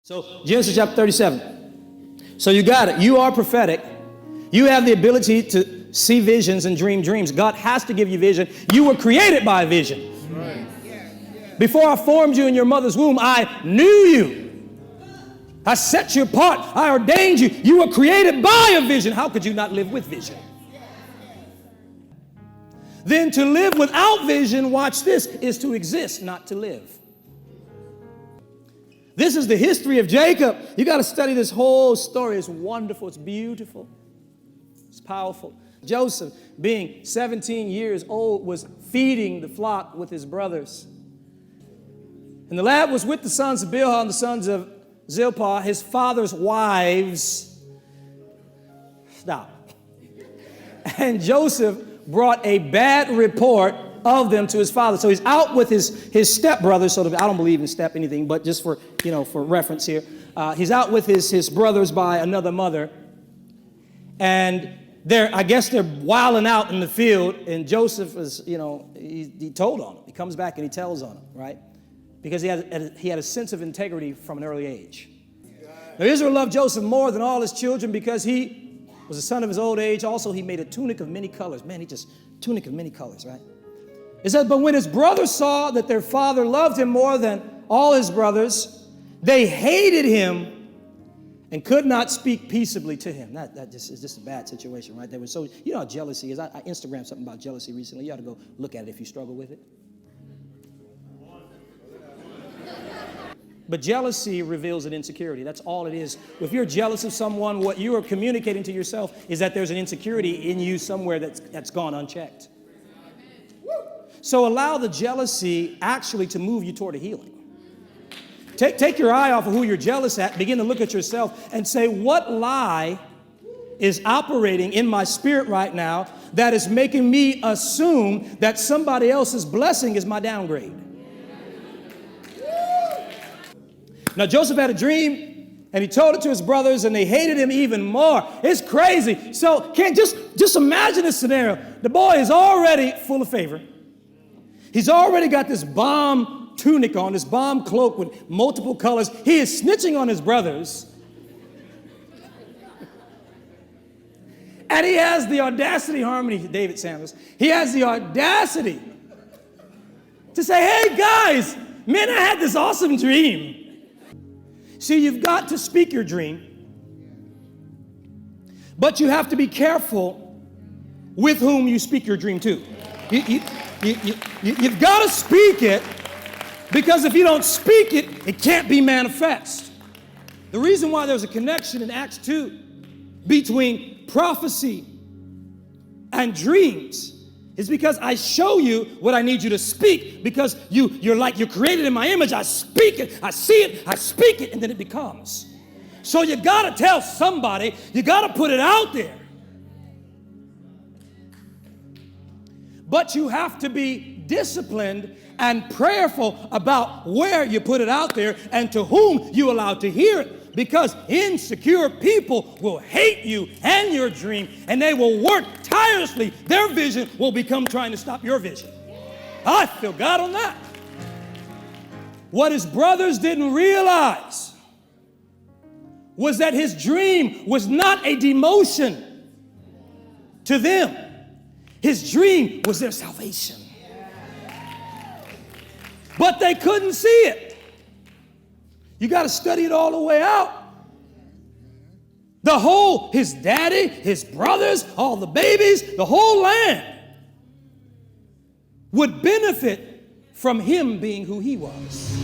So Genesis chapter 37. So you got it. You are prophetic. You have the ability to see visions and dream dreams. God has to give you vision. You were created by a vision. Right. Before I formed you in your mother's womb, I knew you. I set you apart. I ordained you. You were created by a vision. How could you not live with vision? Then to live without vision, watch this, is to exist, not to live. This is the history of Jacob. You got to study this whole story. It's wonderful. It's beautiful. It's powerful. Joseph, being 17 years old, was feeding the flock with his brothers. And the lad was with the sons of Bilhah and the sons of Zilpah, his father's wives. Stop. And Joseph brought a bad report of them to his father. So he's out with his stepbrothers. So I don't believe in step anything, but just for reference here, he's out with his brothers by another mother, and I guess they're wilding out in the field. And Joseph is, he told on them. He comes back and he tells on them, right? Because he had a sense of integrity from an early age. Now Israel loved Joseph more than all his children because he was the son of his old age. Also, he made a tunic of many colors. Man, tunic of many colors, right? It says, but when his brothers saw that their father loved him more than all his brothers, they hated him and could not speak peaceably to him. That just is just a bad situation, right? They were so, you know how jealousy is. I Instagrammed something about jealousy recently. You ought to go look at it if you struggle with it. But jealousy reveals an insecurity. That's all it is. If you're jealous of someone, what you are communicating to yourself is that there's an insecurity in you somewhere that's gone unchecked. So allow the jealousy actually to move you toward a healing. Take your eye off of who you're jealous at. Begin to look at yourself and say, what lie is operating in my spirit right now that is making me assume that somebody else's blessing is my downgrade? Now, Joseph had a dream, and he told it to his brothers, and they hated him even more. It's crazy. So can't just imagine this scenario. The boy is already full of favor. He's already got this bomb tunic on, this bomb cloak with multiple colors. He is snitching on his brothers. And he has the audacity, Harmony, David Sanders, he has the audacity to say, hey guys, man, I had this awesome dream. See, you've got to speak your dream, but you have to be careful with whom you speak your dream to. You've got to speak it, because if you don't speak it, it can't be manifest. The reason why there's a connection in Acts 2 between prophecy and dreams is because I show you what I need you to speak, because you're created in my image. I speak it, I see it, I speak it, and then it becomes. So you got to tell somebody, you got to put it out there. But you have to be disciplined and prayerful about where you put it out there and to whom you allow to hear it. Because insecure people will hate you and your dream, and they will work tirelessly. Their vision will become trying to stop your vision. I feel God on that. What his brothers didn't realize was that his dream was not a demotion to them. His dream was their salvation. But they couldn't see it. You got to study it all the way out. His daddy, his brothers, all the babies, the whole land would benefit from him being who he was.